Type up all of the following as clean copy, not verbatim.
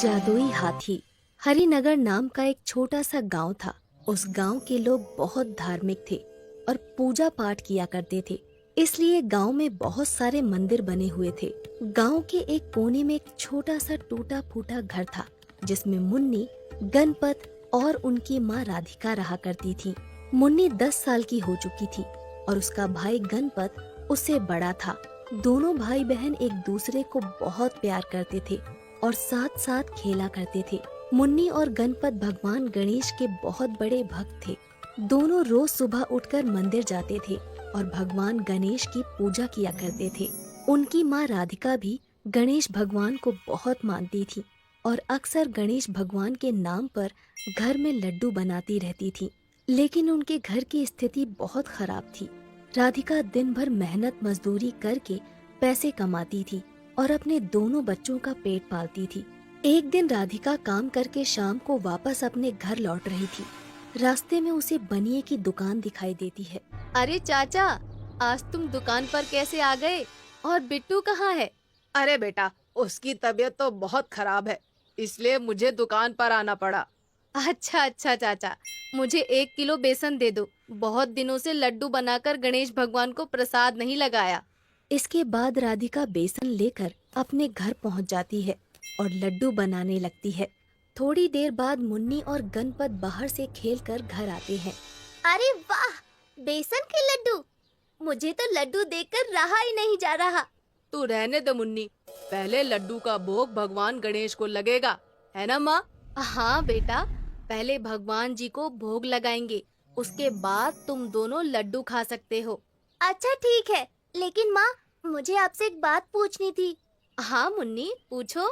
जादुई हाथी। हरिनगर नाम का एक छोटा सा गांव था। उस गांव के लोग बहुत धार्मिक थे और पूजा पाठ किया करते थे, इसलिए गांव में बहुत सारे मंदिर बने हुए थे। गांव के एक कोने में एक छोटा सा टूटा फूटा घर था, जिसमें मुन्नी, गणपत और उनकी माँ राधिका रहा करती थी। मुन्नी 10 साल की हो चुकी थी और उसका भाई गणपत उससे बड़ा था। दोनों भाई बहन एक दूसरे को बहुत प्यार करते थे और साथ साथ खेला करते थे। मुन्नी और गणपत भगवान गणेश के बहुत बड़े भक्त थे। दोनों रोज सुबह उठकर मंदिर जाते थे और भगवान गणेश की पूजा किया करते थे। उनकी माँ राधिका भी गणेश भगवान को बहुत मानती थी और अक्सर गणेश भगवान के नाम पर घर में लड्डू बनाती रहती थी। लेकिन उनके घर की स्थिति बहुत खराब थी। राधिका दिन भर मेहनत मजदूरी करके पैसे कमाती थी और अपने दोनों बच्चों का पेट पालती थी। एक दिन राधिका काम करके शाम को वापस अपने घर लौट रही थी। रास्ते में उसे बनिए की दुकान दिखाई देती है। अरे चाचा, आज तुम दुकान पर कैसे आ गए? और बिट्टू कहाँ है? अरे बेटा, उसकी तबीयत तो बहुत खराब है, इसलिए मुझे दुकान पर आना पड़ा। अच्छा अच्छा चाचा, मुझे 1 किलो बेसन दे दो। बहुत दिनों से लड्डू बनाकर गणेश भगवान को प्रसाद नहीं लगाया। इसके बाद राधिका बेसन लेकर अपने घर पहुंच जाती है और लड्डू बनाने लगती है। थोड़ी देर बाद मुन्नी और गणपत बाहर से खेलकर घर आते हैं। अरे वाह, बेसन के लड्डू! मुझे तो लड्डू देखकर रहा ही नहीं जा रहा। तू रहने दे मुन्नी, पहले लड्डू का भोग भगवान गणेश को लगेगा, है ना माँ? हाँ बेटा, पहले भगवान जी को भोग लगाएंगे, उसके बाद तुम दोनों लड्डू खा सकते हो। अच्छा ठीक है, लेकिन माँ, मुझे आपसे एक बात पूछनी थी। हाँ मुन्नी, पूछो।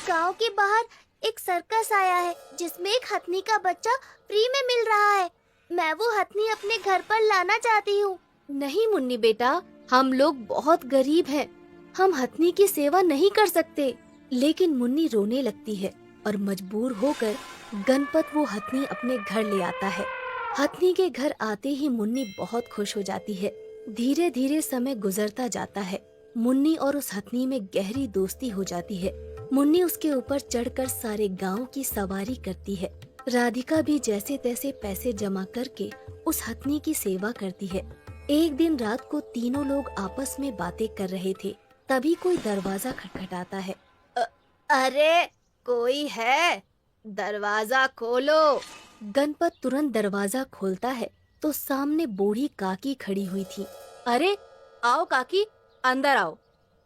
गांव के बाहर एक सर्कस आया है जिसमें एक हथनी का बच्चा फ्री में मिल रहा है। मैं वो हथनी अपने घर पर लाना चाहती हूँ। नहीं मुन्नी बेटा, हम लोग बहुत गरीब हैं, हम हथनी की सेवा नहीं कर सकते। लेकिन मुन्नी रोने लगती है और मजबूर होकर गणपत वो हथनी अपने घर ले आता है। हथनी के घर आते ही मुन्नी बहुत खुश हो जाती है। धीरे धीरे समय गुजरता जाता है। मुन्नी और उस हथनी में गहरी दोस्ती हो जाती है। मुन्नी उसके ऊपर चढ़कर सारे गांव की सवारी करती है। राधिका भी जैसे तैसे पैसे जमा करके उस हथनी की सेवा करती है। एक दिन रात को तीनों लोग आपस में बातें कर रहे थे, तभी कोई दरवाजा खटखटाता है। अरे, कोई है? दरवाजा खोलो। गणपत तुरंत दरवाजा खोलता है तो सामने बूढ़ी काकी खड़ी हुई थी। अरे, आओ काकी, अंदर आओ।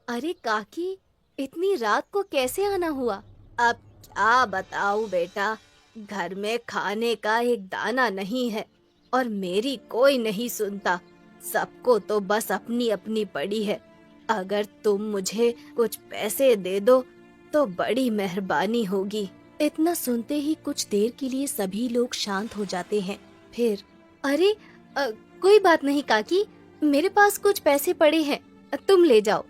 अरे काकी, इतनी रात को कैसे आना हुआ? अब क्या बताऊं बेटा, घर में खाने का एक दाना नहीं है और मेरी कोई नहीं सुनता। सबको तो बस अपनी अपनी पड़ी है। अगर तुम मुझे कुछ पैसे दे दो तो बड़ी मेहरबानी होगी। इतना सुनते ही कुछ देर के लिए सभी लोग शांत हो जाते हैं। फिर अरे कोई बात नहीं काकी, मेरे पास कुछ पैसे पड़े हैं, तुम ले जाओ।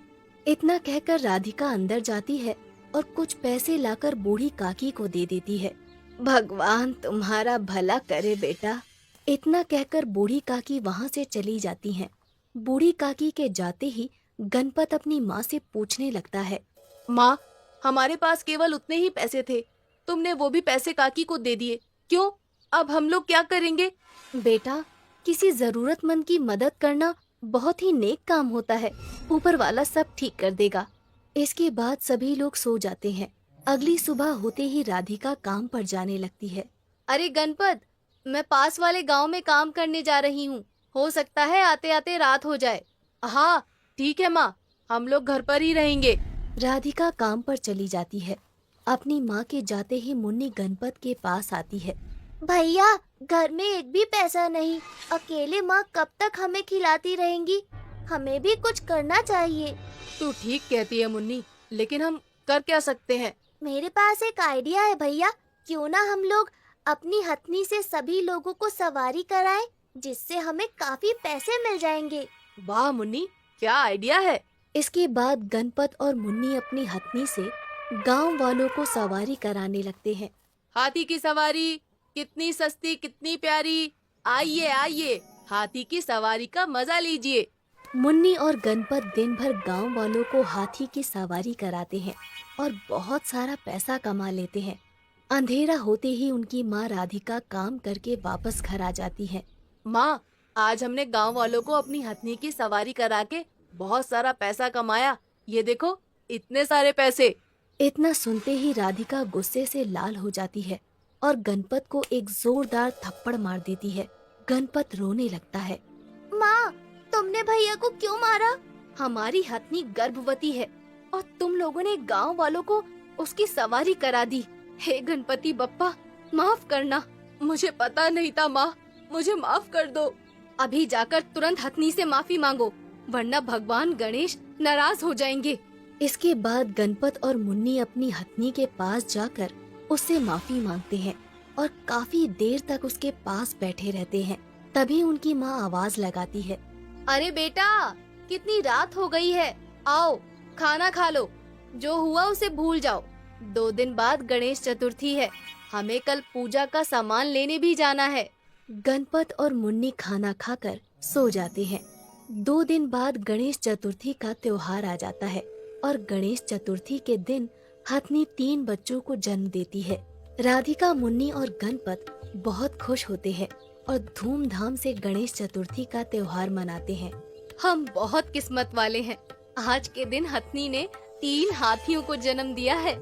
इतना कहकर राधिका अंदर जाती है और कुछ पैसे लाकर बूढ़ी काकी को दे देती है। भगवान तुम्हारा भला करे बेटा। इतना कहकर बूढ़ी काकी वहाँ से चली जाती हैं। बूढ़ी काकी के जाते ही गणपत अपनी माँ से पूछने लगता है। माँ, हमारे पास केवल उतने ही पैसे थे, तुमने वो भी पैसे काकी को दे दिए, क्यों? अब हम लोग क्या करेंगे? बेटा, किसी जरूरतमंद की मदद करना बहुत ही नेक काम होता है, ऊपर वाला सब ठीक कर देगा। इसके बाद सभी लोग सो जाते हैं। अगली सुबह होते ही राधिका काम पर जाने लगती है। अरे गणपत, मैं पास वाले गांव में काम करने जा रही हूँ, हो सकता है आते आते रात हो जाए। हाँ ठीक है माँ, हम लोग घर पर ही रहेंगे। राधिका काम पर चली जाती है। अपनी माँ के जाते ही मुन्नी गणपत के पास आती है। भैया, घर में एक भी पैसा नहीं, अकेले माँ कब तक हमें खिलाती रहेंगी? हमें भी कुछ करना चाहिए। तू ठीक कहती है मुन्नी, लेकिन हम कर क्या सकते हैं? मेरे पास एक आइडिया है भैया, क्यों ना हम लोग अपनी हथनी से सभी लोगों को सवारी कराएं, जिससे हमें काफी पैसे मिल जाएंगे। वाह मुन्नी, क्या आइडिया है। इसके बाद गणपत और मुन्नी अपनी हथनी से गांव वालों को सवारी कराने लगते हैं। हाथी की सवारी कितनी सस्ती, कितनी प्यारी। आइए आइए, हाथी की सवारी का मजा लीजिए। मुन्नी और गणपत दिन भर गांव वालों को हाथी की सवारी कराते हैं। और बहुत सारा पैसा कमा लेते हैं। अंधेरा होते ही उनकी माँ राधिका काम करके वापस घर आ जाती है। माँ, आज हमने गांव वालों को अपनी हथनी की सवारी करा के बहुत सारा पैसा कमाया। ये देखो, इतने सारे पैसे। इतना सुनते ही राधिका गुस्से से लाल हो जाती है और गणपत को एक जोरदार थप्पड़ मार देती है। गणपत रोने लगता है। माँ, तुमने भैया को क्यों मारा? हमारी हथनी गर्भवती है और तुम लोगों ने गांव वालों को उसकी सवारी करा दी। हे गणपति बप्पा, माफ करना, मुझे पता नहीं था माँ, मुझे माफ कर दो। अभी जाकर तुरंत हथनी से माफी मांगो, वरना भगवान गणेश नाराज हो जाएंगे। इसके बाद गणपत और मुन्नी अपनी हथनी के पास जाकर उससे माफी मांगते हैं और काफी देर तक उसके पास बैठे रहते हैं। तभी उनकी माँ आवाज लगाती है। अरे बेटा, कितनी रात हो गई है, आओ खाना खा लो। जो हुआ उसे भूल जाओ। 2 दिन बाद गणेश चतुर्थी है, हमें कल पूजा का सामान लेने भी जाना है। गणपत और मुन्नी खाना खाकर सो जाते हैं। 2 दिन बाद गणेश चतुर्थी का त्योहार आ जाता है और गणेश चतुर्थी के दिन हथनी 3 बच्चों को जन्म देती है। राधिका, मुन्नी और गणपत बहुत खुश होते हैं और धूमधाम से गणेश चतुर्थी का त्योहार मनाते हैं। हम बहुत किस्मत वाले हैं, आज के दिन हथनी ने 3 हाथियों को जन्म दिया है।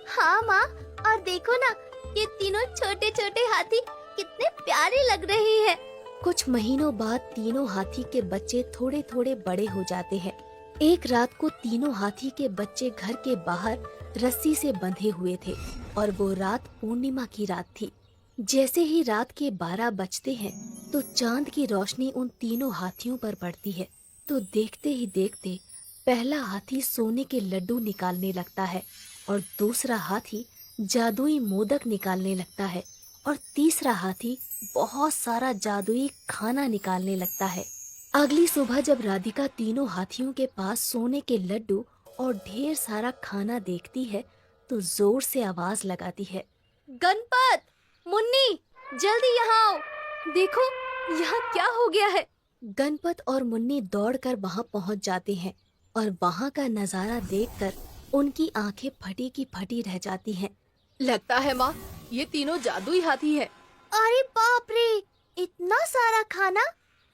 हाँ माँ, और देखो ना, ये तीनों छोटे छोटे हाथी कितने प्यारे लग रहे हैं। कुछ महीनों बाद तीनों हाथी के बच्चे थोड़े थोड़े बड़े हो जाते हैं। एक रात को तीनों हाथी के बच्चे घर के बाहर रस्सी से बंधे हुए थे और वो रात पूर्णिमा की रात थी। जैसे ही रात के 12 बजते हैं तो चांद की रोशनी उन तीनों हाथियों पर पड़ती है। तो देखते ही देखते पहला हाथी सोने के लड्डू निकालने लगता है और दूसरा हाथी जादुई मोदक निकालने लगता है और तीसरा हाथी बहुत सारा जादुई खाना निकालने लगता है। अगली सुबह जब राधिका तीनों हाथियों के पास सोने के लड्डू और ढेर सारा खाना देखती है तो जोर से आवाज लगाती है। गणपत, मुन्नी, जल्दी यहाँ आओ, देखो यहाँ क्या हो गया है। गणपत और मुन्नी दौड़कर वहाँ पहुँच जाते हैं और वहाँ का नजारा देखकर उनकी आंखें फटी की फटी रह जाती हैं। लगता है माँ, ये तीनों जादुई हाथी है। अरे बाप रे, इतना सारा खाना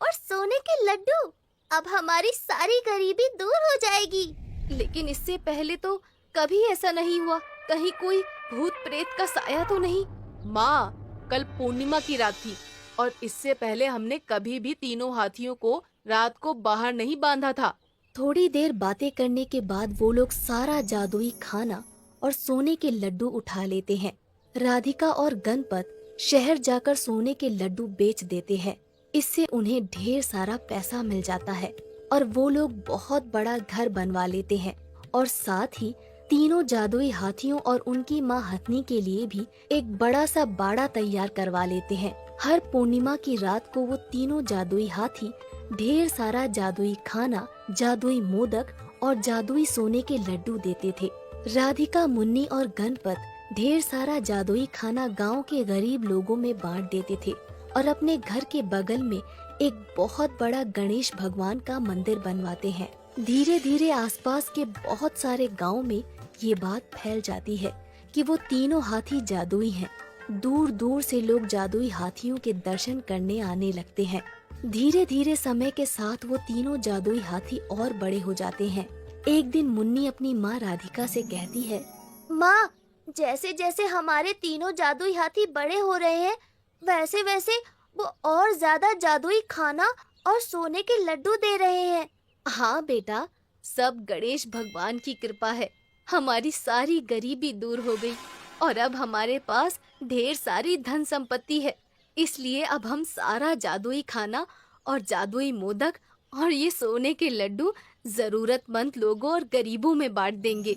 और सोने के लड्डू। अब हमारी सारी गरीबी दूर हो जाएगी। लेकिन इससे पहले तो कभी ऐसा नहीं हुआ, कहीं कोई भूत प्रेत का साया तो नहीं। माँ, कल पूर्णिमा की रात थी और इससे पहले हमने कभी भी तीनों हाथियों को रात को बाहर नहीं बांधा था। थोड़ी देर बातें करने के बाद वो लोग सारा जादुई खाना और सोने के लड्डू उठा लेते हैं। राधिका और गणपत शहर जाकर सोने के लड्डू बेच देते हैं। इससे उन्हें ढेर सारा पैसा मिल जाता है और वो लोग बहुत बड़ा घर बनवा लेते हैं और साथ ही तीनों जादुई हाथियों और उनकी माँ हथनी के लिए भी एक बड़ा सा बाड़ा तैयार करवा लेते हैं। हर पूर्णिमा की रात को वो तीनों जादुई हाथी ढेर सारा जादुई खाना, जादुई मोदक और जादुई सोने के लड्डू देते थे। राधिका, मुन्नी और गणपत ढेर सारा जादुई खाना गांव के गरीब लोगों में बांट देते थे और अपने घर के बगल में एक बहुत बड़ा गणेश भगवान का मंदिर बनवाते हैं। धीरे धीरे आसपास के बहुत सारे गांव में ये बात फैल जाती है कि वो तीनों हाथी जादुई हैं। दूर दूर से लोग जादुई हाथियों के दर्शन करने आने लगते हैं। धीरे धीरे समय के साथ वो तीनों जादुई हाथी और बड़े हो जाते हैं। एक दिन मुन्नी अपनी माँ राधिका से कहती है, माँ, जैसे जैसे हमारे तीनों जादुई हाथी बड़े हो रहे हैं, वैसे वैसे वो और ज्यादा जादुई खाना और सोने के लड्डू दे रहे हैं। हाँ बेटा, सब गणेश भगवान की कृपा है। हमारी सारी गरीबी दूर हो गई और अब हमारे पास ढेर सारी धन संपत्ति है। इसलिए अब हम सारा जादुई खाना और जादुई मोदक और ये सोने के लड्डू जरूरतमंद लोगों और गरीबों में बांट देंगे।